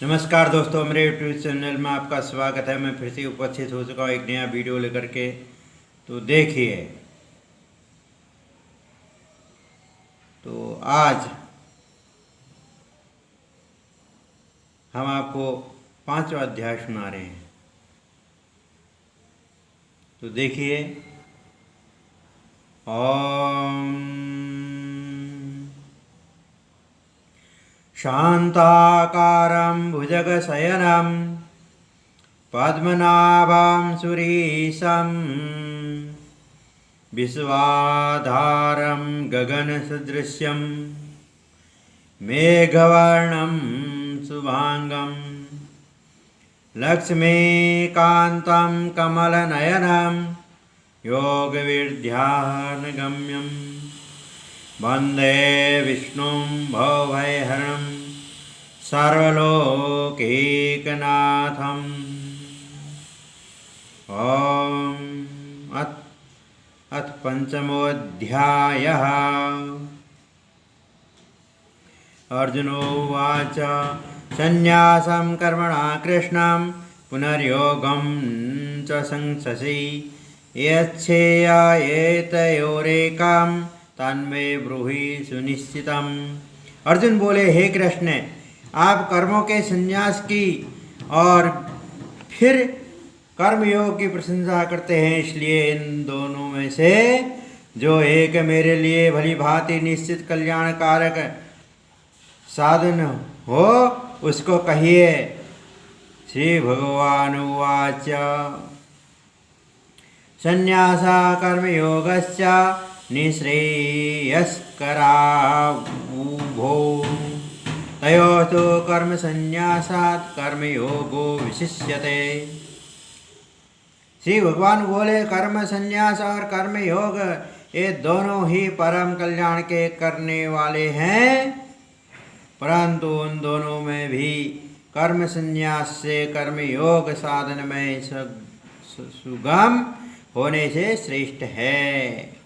नमस्कार दोस्तों, मेरे यूट्यूब चैनल में आपका स्वागत है। मैं फिर से उपस्थित हो चुका हूँ एक नया वीडियो लेकर के। तो देखिए, तो आज हम आपको 5वां अध्याय सुना रहे हैं। तो देखिए, ओम शांताकारं भुजगशयनं पद्मनाभं सुरेशं विश्वाधारं गगनसदृश्यं मेघवर्णं शुभांगं लक्ष्मीकान्तं कमलनयनं योगविद्यानगम्यं वन्दे विष्णुं भवभयहरं सर्वलोकैकनाथम्। अथ पंचमोऽध्यायः। अर्जुन उवाच संन्यासं कर्मणा कृष्णं पुनर्योगं च संससि यच्छेया एतयोरेकां तन्मे ब्रूहि सुनिश्चितम्। अर्जुन बोले, हे कृष्ण, आप कर्मों के संन्यास की और फिर कर्मयोग की प्रशंसा करते हैं, इसलिए इन दोनों में से जो एक मेरे लिए भली भांति निश्चित कल्याणकारक साधन हो उसको कहिए। श्री भगवान उवाच संन्यासा कर्मयोगश्च निःश्रेयस्करावुभौ तयोः तो कर्म संन्यासात् कर्मयोगो विशिष्यते। श्री भगवान बोले, कर्म संन्यास और कर्म योग ये दोनों ही परम कल्याण के करने वाले हैं, परंतु उन दोनों में भी कर्म संन्यास से कर्म योग साधन में सुगम होने से श्रेष्ठ है।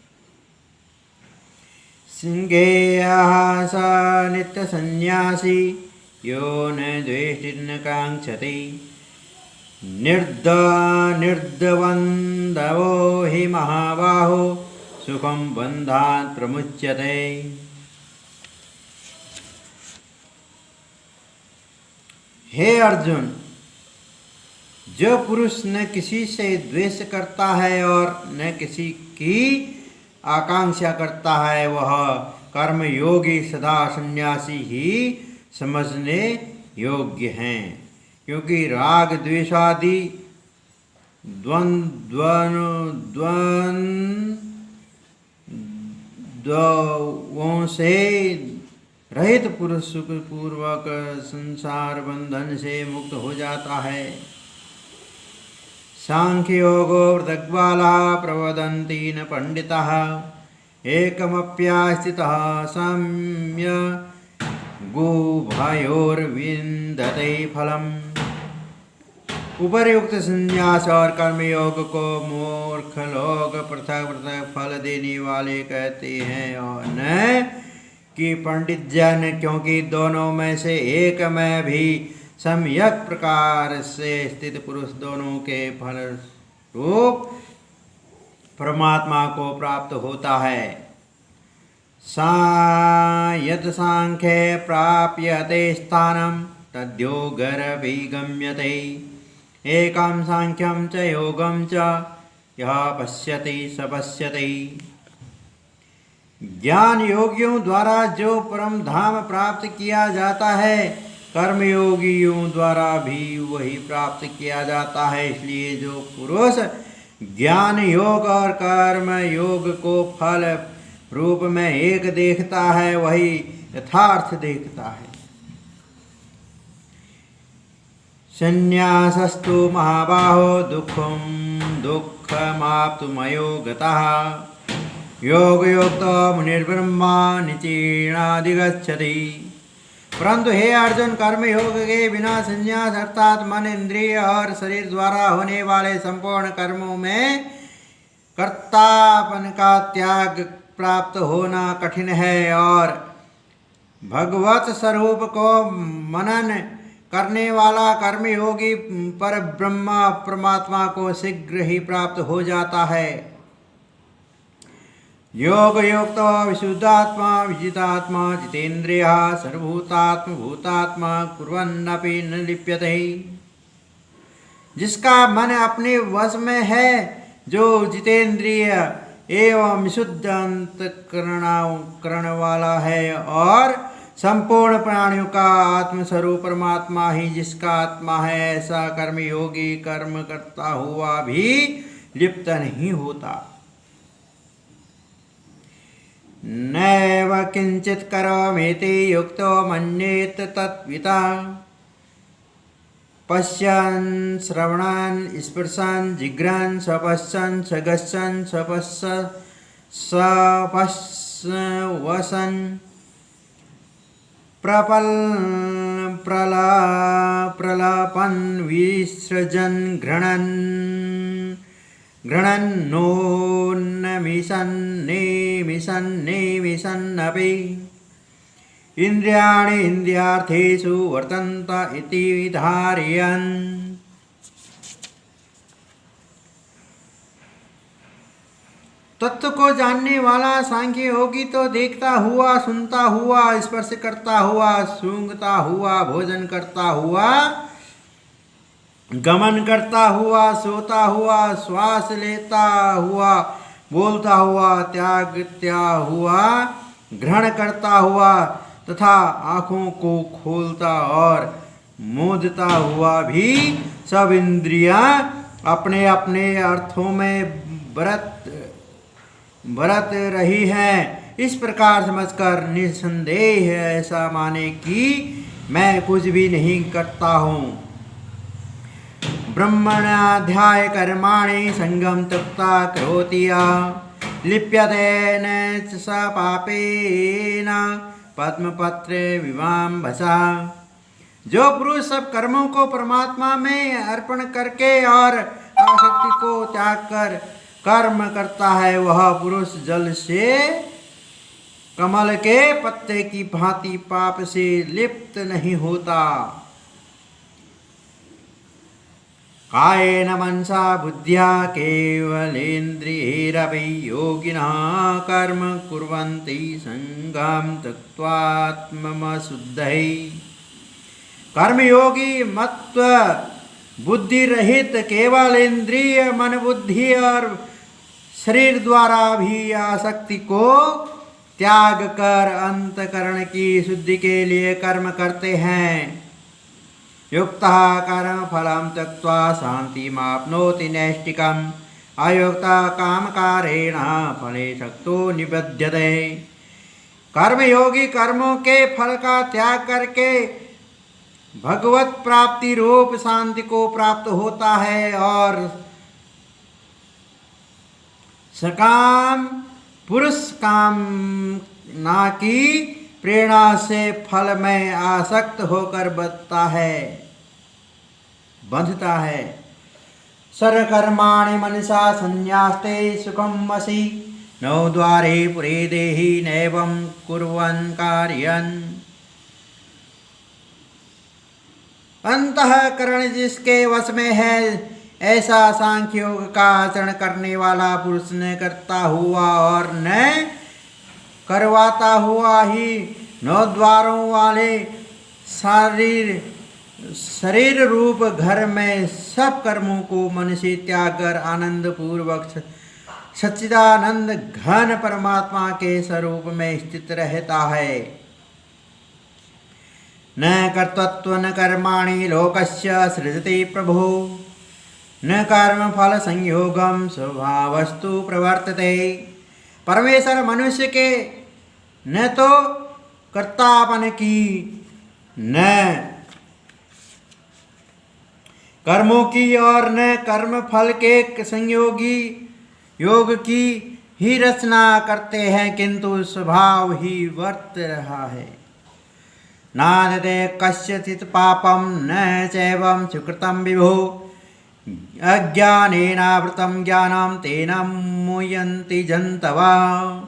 सिंहेयः स नित्य संन्यासी यो न द्वेष्टि न कांक्षति निर्दवन्दवो हि महाबाहो सुखं बन्धात् प्रमुच्यते। हे अर्जुन, जो पुरुष न किसी से द्वेष करता है और न किसी की आकांक्षा करता है, वह कर्म योगी सदा सन्यासी ही समझने योग्य हैं, क्योंकि राग द्वेषादि द्वंद्वों से रहित पुरुष सुखपूर्वक संसार बंधन से मुक्त हो जाता है। सांख्य योगो पृथग्बाला प्रवदन्ति न पंडितः एकमप्यास्थितः सम्यगुभयोर्विन्दते फलम्। उपर्युक्त संन्यास और कर्मयोग को मूर्ख लोग पृथक पृथक फल देने वाले कहते हैं और न कि पंडित जन, क्योंकि दोनों में से एक में भी सम्यक प्रकार से स्थित पुरुष दोनों के फल रूप परमात्मा को प्राप्त होता है। यत् सांख्ये प्राप्यते स्थानं तद्योगरभिगम्यते एकं सांख्यं च योगं च यः पश्यति स पश्यति। ज्ञान योगियों द्वारा जो परम धाम प्राप्त किया जाता है, कर्मयोगियों द्वारा भी वही प्राप्त किया जाता है। इसलिए जो पुरुष ज्ञान योग और कर्म योग को फल रूप में एक देखता है, वही यथार्थ देखता है। संन्यासस्तु महाबाहो दुःखमाप्तुमयो गतः योगयुक्तो मुनिर्ब्रह्मा निचीर्णाधिगच्छति। परंतु हे अर्जुन, कर्म योग के बिना संन्यास अर्थात मन, इंद्रिय और शरीर द्वारा होने वाले संपूर्ण कर्मों में कर्तापन का त्याग प्राप्त होना कठिन है और भगवत स्वरूप को मनन करने वाला कर्मयोगी पर ब्रह्मा परमात्मा को शीघ्र ही प्राप्त हो जाता है। योग युक्त विशुद्धात्मा विजितात्मा जितेन्द्रिय सर्वभूतात्म भूतात्मा कुर्वन्नपि न लिप्यते। जिसका मन अपने वश में है, जो जितेंद्रिय एवं विशुद्ध अंतःकरण वाला है और संपूर्ण प्राणियों का आत्मस्वरूप परमात्मा ही जिसका आत्मा है, ऐसा कर्मयोगी कर्म करता हुआ भी लिप्त नहीं होता। नैव किंचित करोमीति युक्तो मन्येत तत्विता। पश्यन् श्रवणन् स्पर्शन् जिघ्रन् स्वपश्यन् स्वगच्छन् स्वपश्वसन् प्रलापन् विसृजन् घृणन्नोन्नमिषन्नेमिषन्नेमिषन्नपि इंद्रियाणि इंद्रियार्थेषु वर्तन्त इति विधारयन्। तत्व को जानने वाला सांख्य योगी तो देखता हुआ, सुनता हुआ, स्पर्श करता हुआ, सूंघता हुआ, भोजन करता हुआ, गमन करता हुआ, सोता हुआ, श्वास लेता हुआ, बोलता हुआ, त्यागता हुआ, ग्रहण करता हुआ तथा आँखों को खोलता और मूंदता हुआ भी सब इंद्रियां अपने अपने अर्थों में बरत रही हैं। इस प्रकार समझकर निसंदेह ऐसा माने कि मैं कुछ भी नहीं करता हूँ। ब्रह्मण्याध्याय कर्माणि संगम त्यक्त्वा करोति लिप्यते न स पापेन पद्मपत्रे विवाम्भसा। जो पुरुष सब कर्मों को परमात्मा में अर्पण करके और आसक्ति को त्याग कर कर्म करता है, वह पुरुष जल से कमल के पत्ते की भांति पाप से लिप्त नहीं होता। कायेन मनसा बुद्ध्या केवलेन्द्रियैरपि योगिनः कर्म कुर्वन्ति संगं त्यक्त्वात्मशुद्धये। कर्मयोगी मत्व बुद्धि रहित केवल इंद्रिय मन बुद्धि और शरीर द्वारा भी आसक्ति को त्याग कर अंतकरण की शुद्धि के लिए कर्म करते हैं। युक्तः कर्म फलं त्यक्त्वा शान्तिमाप्नोति नैष्ठिकम् अयुक्तः कामकारेण फले शक्तो निबध्यते। कर्मयोगी कर्मों के फल का त्याग करके भगवत प्राप्ति रूप शांति को प्राप्त होता है और सकाम पुरुष कामना की प्रेरणा से फल में आसक्त होकर बंधता है। सर्वकर्माणि मनसा संन्यास्ते सुखं वसि नौ द्वारे पुरे देहि नैवं कुर्वन् कार्यन्। अंतःकरण जिसके वश में है, ऐसा सांख्य योग का आचरण करने वाला पुरुष न करता हुआ और न करवाता हुआ ही 9 द्वारों वाले शरीर रूप घर में सब कर्मों को मन से त्याग कर आनंद पूर्वक सच्चिदानंद घन परमात्मा के स्वरूप में स्थित रहता है। न कर्तृत्व न कर्माणि लोकस्य सृजति प्रभो न कर्म फल संयोगम स्वभावस्तु प्रवर्तते। परमेश्वर मनुष्य के न तो कर्तापन की न कर्मों की और न कर्म फल के संयोगी योग की ही रचना करते हैं, किंतु स्वभाव ही वर्त रहा है। नादते कस्यचित् पापं न चैवं सुकृतं विभो अज्ञानेनावृतं ज्ञानं तेन मुह्यन्ति जन्तवः।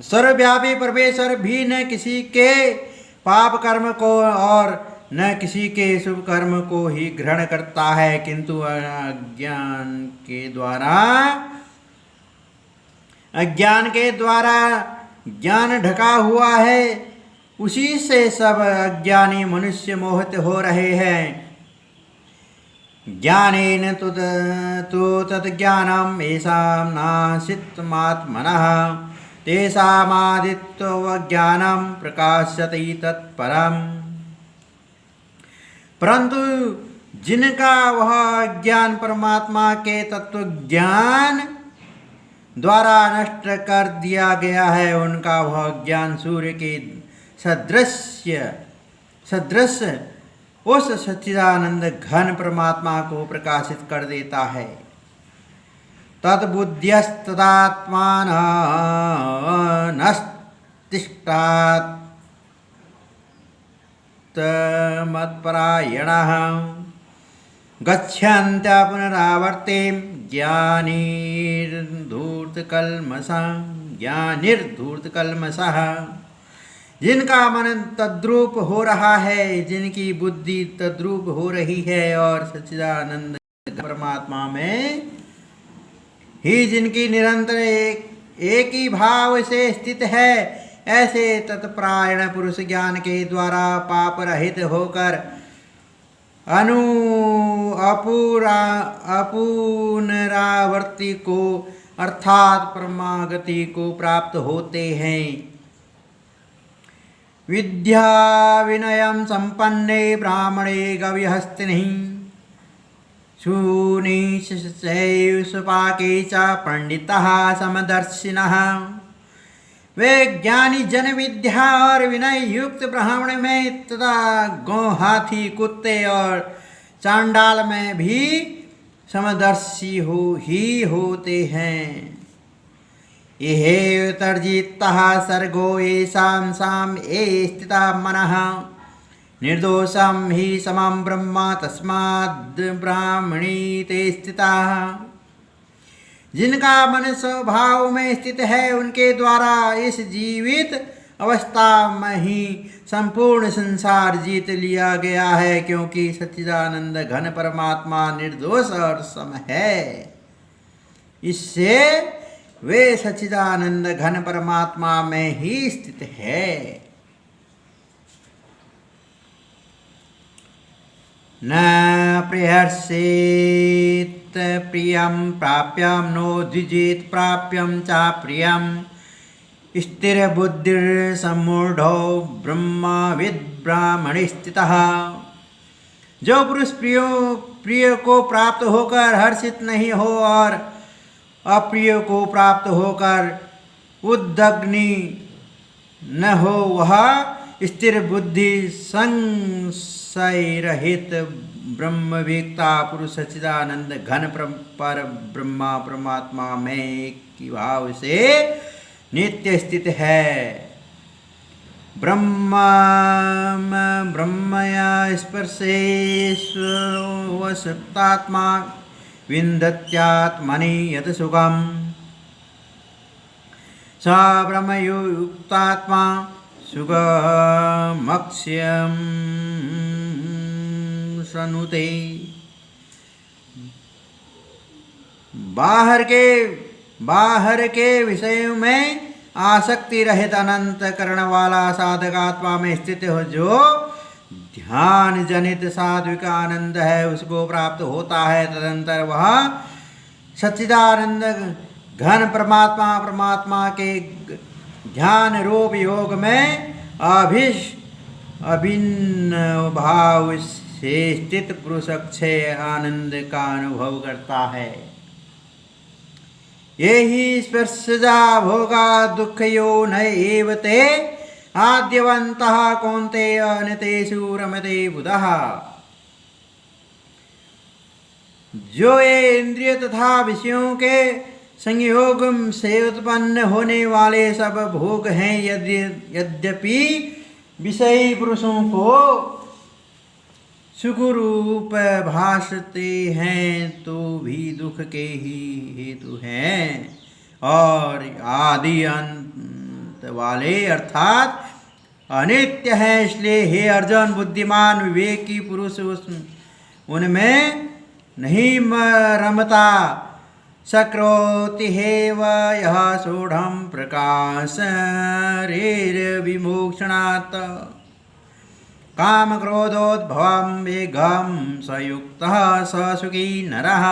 सर्वव्यापी परमेश्वर भी न किसी के पाप कर्म को और न किसी के शुभ कर्म को ही ग्रहण करता है, किंतु अज्ञान के द्वारा ज्ञान ढका हुआ है, उसी से सब अज्ञानी मनुष्य मोहित हो रहे हैं। ज्ञानेन तु तद्ज्ञानम् येषां नासीत्मात्मनः तेषामादित्यज्ञानं प्रकाशते तत्परम्। परंतु जिनका वह ज्ञान परमात्मा के तत्व ज्ञान द्वारा नष्ट कर दिया गया है, उनका वह ज्ञान सूर्य के सदृश उस सच्चिदानंद घन परमात्मा को प्रकाशित कर देता है। तद्बुद्ध्यस्तदात्मानस्तमत्परायणः गच्छन्त्य पुनरावर्तिं ज्ञानिर्धूर्तकल्मषः। जिनका मन तद्रूप हो रहा है, जिनकी बुद्धि तद्रूप हो रही है और सच्चिदानंद परमात्मा में ही जिनकी निरंतर एक ही भाव से स्थित है, ऐसे तत्परायण पुरुष ज्ञान के द्वारा पाप रहित होकर अपुनरावर्ती को अर्थात परमागति को प्राप्त होते हैं। विद्या विनयं संपन्ने ब्राह्मणे गव्यहस्तिनि शूनी सुपाके च पंडितः समदर्शिनः। वे ज्ञानी जन विद्या और विनय युक्त ब्राह्मण में तथा गौ हाथी कुत्ते और चांडाल में भी समदर्शी होते हैं। येह तर्जितः सर्गो येषां साम ये स्थिता मनः निर्दोषं हि समं ब्रह्म तस्माद् ब्राह्मणी ते स्थिताः। जिनका मन स्वभाव में स्थित है, उनके द्वारा इस जीवित अवस्था में ही संपूर्ण संसार जीत लिया गया है, क्योंकि सच्चिदानंद घन परमात्मा निर्दोष और सम है। इससे वे सच्चिदानंद घन परमात्मा में ही स्थित है। न प्रियर्षेत् प्रियं प्राप्यं नो द्विजेत् प्राप्यं च प्रियं स्थिर बुद्धिर्समूढ़ो ब्रह्मविद् ब्राह्मणे स्थितः। जो पुरुष प्रिय को प्राप्त होकर हर्षित नहीं हो और अप्रिय को प्राप्त होकर उद्विग्न न हो, वह स्थिर बुद्धि संशय रहित ब्रह्मवेत्ता पुरुष सच्चिदानंद घन पर ब्रह्मा परमात्मा में एक ही भाव से नित्य स्थित है। ब्रह्मया स्पर्शेष्वसुप्तात्मा विन्दत्यात्मनि यत् सुखम् स ब्रह्मयुक्तात्मा सुखमक्ष्यं सनुते। बाहर के विषयों में आसक्ति रहित अनंत करण वाला साधक आत्मा में स्थित हो, जो ध्यान जनित सात्विक आनंद है, उसको प्राप्त होता है। तदंतर वह सच्चिदानंद घन परमात्मा के ध्यान रूप योग में अभिन्न भाव से स्थित पुरुष अक्षय आनंद का अनुभव करता है। ये ही स्पर्शजा भोगा दुःखयो न एव ते आद्यवन्तः कौन्तेय अनतेषु रमते बुधः। जो ये इंद्रिय तथा विषयों के संयोग से उत्पन्न होने वाले सब भोग हैं, यद्यपि विषयी पुरुषों को सुख रूप भासते हैं, तो भी दुख के ही हेतु हैं और आदि अंत वाले अर्थात अनित्य है। इसलिए हे अर्जुन, बुद्धिमान विवेकी पुरुष उनमें नहीं रमता। सक्रोति हेव यह सूढ़ प्रकाश विमोक्षणात् काम क्रोधोद्भवं वेगं सयुक्तः स सुखी नरः।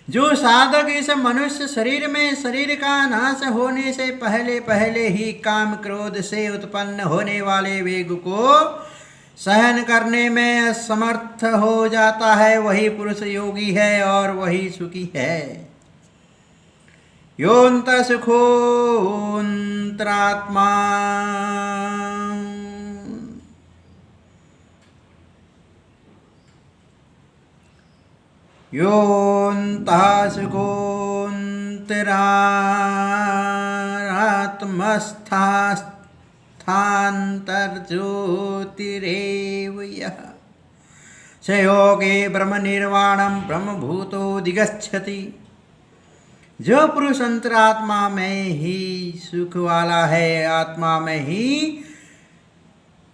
जो साधक इस मनुष्य शरीर में शरीर का नाश होने से पहले पहले ही काम क्रोध से उत्पन्न होने वाले वेग को सहन करने में समर्थ हो जाता है, वही पुरुष योगी है और वही सुखी है। योऽन्त सुखोऽन्तरात्मा योऽन्तः सुखोऽन्तरात्मस्थान्तर्ज्योतिरेव यः स योगे ब्रह्मनिर्वाणं ब्रह्मभूतोऽधिगच्छति। जो पुरुष अंतरात्मा में ही सुख वाला है, आत्मा में ही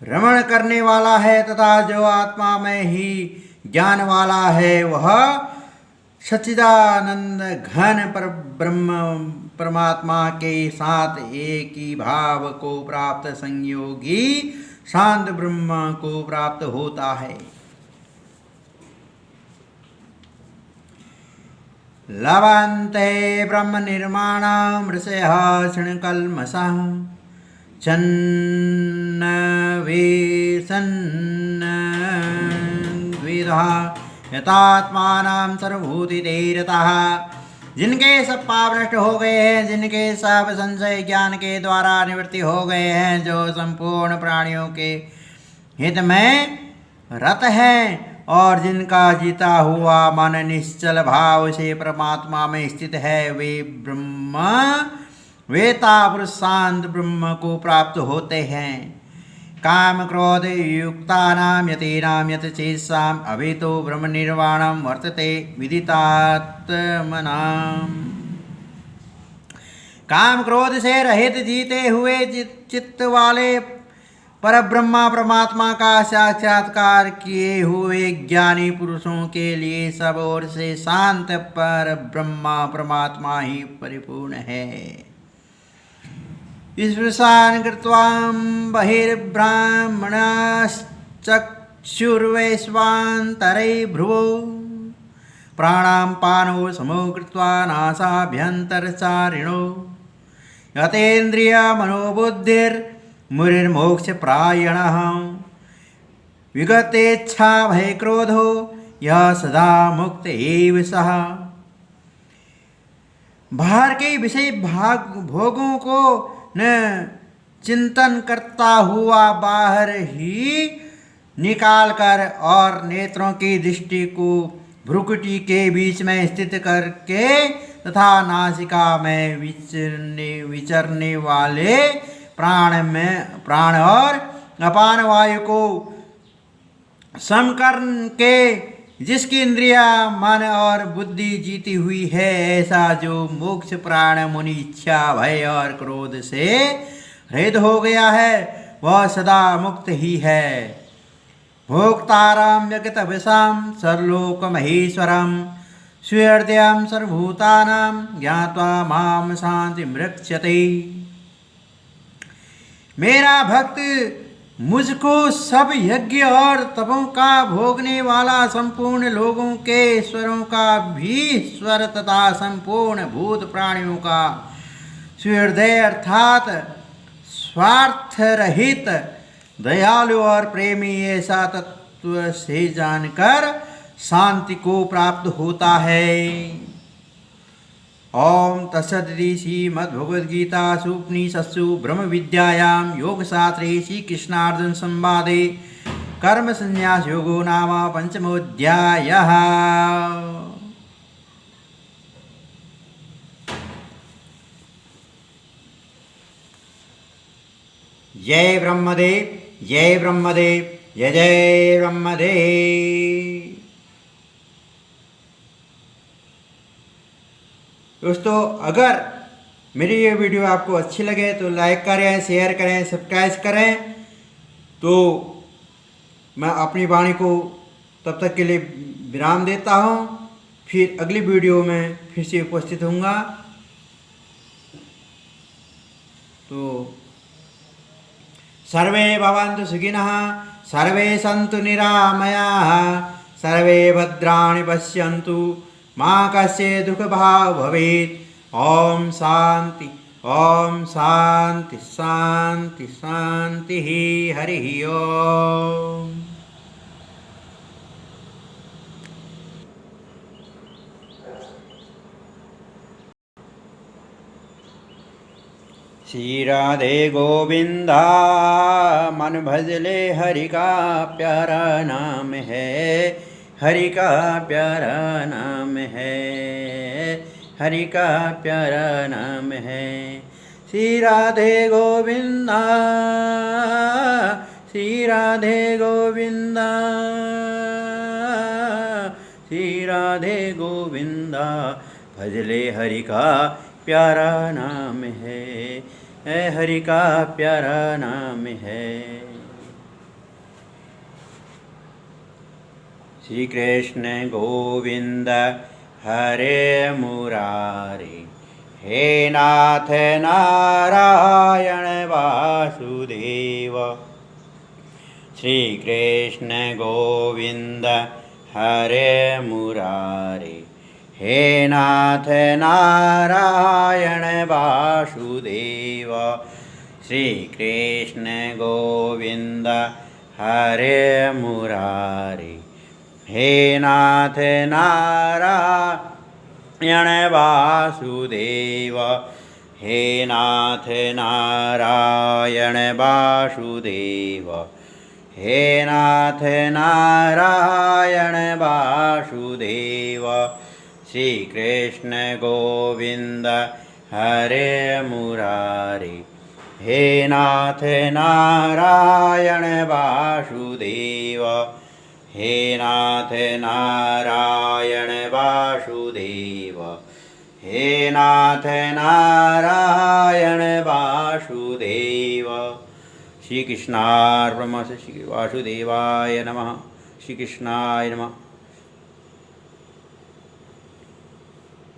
रमण करने वाला है तथा जो आत्मा में ही ज्ञान वाला है, वह सच्चिदानंद घन पर ब्रह्म परमात्मा के साथ एक ही भाव को प्राप्त संयोगी शांत ब्रह्म को प्राप्त होता है। लभन्ते ब्रह्म निर्माणं ऋषयः क्षणकल्मषः छन्न वेसन्न द्विधा यतात्मानं सर्वभूतिते रतः। जिनके सब पाप नष्ट हो गए हैं, जिनके सब संशय ज्ञान के द्वारा निवृत्ति हो गए हैं, जो संपूर्ण प्राणियों के हित में रत हैं और जिनका जीता हुआ मन निश्चल भाव से परमात्मा में स्थित है, वे ब्रह्म वेता पुरुष शांत ब्रह्म को प्राप्त होते हैं। काम क्रोध युक्तानां यतीनां यत चेत्साम् अभेतो ब्रह्म निर्वाणं वर्तते विदितात्मनाम्। काम क्रोध से रहित जीते हुए चित्त वाले पर ब्रह्मा परमात्मा का साक्षात्कार किए हुए ज्ञानी पुरुषों के लिए सब ओर से शांत पर ब्रह्मा परमात्मा ही परिपूर्ण है। स्पृशान् कृत्वां बहिर्ब्राह्मणश्चक्षुर्वैश्वान्तरे भ्रुवो प्राणां पानो समो कृत्वा नासाभ्यन्तरचारिणो यतेन्द्रियमनोबुद्धिर्मुनिर्मोक्षप्रायणः विगतेच्छा भयक्रोधो यह सदा मुक्त एव सः। बाहर के विषय भोगों को न चिंतन करता हुआ बाहर ही निकाल कर और नेत्रों की दृष्टि को भ्रुकुटी के बीच में स्थित करके तथा नासिका में विचरने वाले प्राण और अपान वायु को सम करके जिसकी इंद्रिया मन और बुद्धि जीती हुई है, ऐसा जो मोक्ष प्राण मुनि इच्छा भय और क्रोध से रहित हो गया है, वह सदा मुक्त ही है। भोक्तारं जगतविषां सर्वलोकमहेश्वरं स्वीहृदयं सर्वभूतानां ज्ञात्वा मां शान्तिं रक्षते। मेरा भक्त मुझको सब यज्ञ और तपों का भोगने वाला संपूर्ण लोगों के ईश्वरों का भी ईश्वर तथा संपूर्ण भूत प्राणियों का सुहृदय अर्थात स्वार्थ रहित दयालु और प्रेमी ऐसा तत्व से जानकर शांति को प्राप्त होता है। ओम तत्सदिति श्रीमद्भगवद्गीतासु उपनिषत्सु ब्रह्म विद्यायां योगशास्त्रे श्रीकृष्णार्जुन संवादे कर्म संन्यास योगो नाम पंचमोऽध्यायः। जय ब्रह्मदेव, जय ब्रह्मदेव, जय जय ब्रह्मदेव। दोस्तों, अगर मेरी ये वीडियो आपको अच्छी लगे तो लाइक करें, शेयर करें, सब्सक्राइब करें। तो मैं अपनी वाणी को तब तक के लिए विराम देता हूँ। फिर अगली वीडियो में फिर से उपस्थित होऊंगा। तो सर्वे भवन्तु सुखिनः, सर्वे सन्तु निरामयाः, सर्वे भद्राणि पश्यन्तु, मा कश्चित् दुःखभाग् भवेत्। ओम शांति, ओम शांति शांति शांति। हरि ओम। श्री राधे गोविंदा, मन भजले हरि का प्यारा नाम है, हरि का प्यारा नाम है, हरि का प्यारा नाम है। श्री राधे गोविंदा, श्री राधे गोविंदा, श्री राधे गोविंदा, भजले हरि का प्यारा नाम है, हरि का प्यारा नाम है। श्री कृष्ण गोविंद हरे मुरारी, हे नाथ नारायण वासुदेव। श्री कृष्ण गोविंद हरे मुरारी, हे नाथ नारायण वासुदेव। श्री कृष्ण गोविंद हरे मुरारी, हे नाथ नारायण वासुदेव, हे नाथ नारायण वासुदेव, हे नाथ नारायण वासुदेव। श्री कृष्ण गोविंद हरे मुरारी, हे नाथ नारायण वासुदेव, हे नाथ नारायण वासुदेव, हे नाथ नारायण वासुदेव। श्री कृष्णार्पणमस्तु। श्री वासुदेवाय नमः। श्री कृष्णाय नमः।